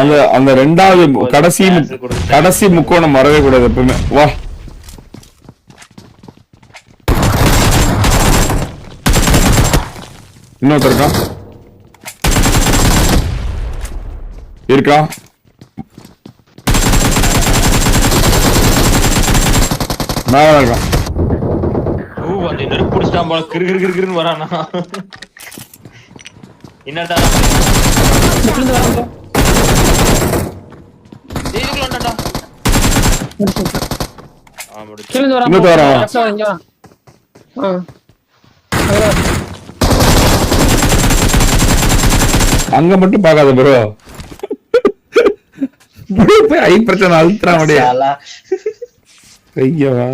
அந்த அந்த ரெண்டாவது கடைசி முக்கோணம் வரவே கூடாது எப்பவுமே. வா இன்னொருத்தர் இருக்கான் இருக்கான் மேல இருக்கான். அந்த நெருப்பு பிடிச்சிட்டான் போல கிருகிருன்னு வரானா. என்னடா அங்க மட்டும் பாக்காத ப்ரோ. ஐ பிரச்சனை அழுத்துறான். ஐயவா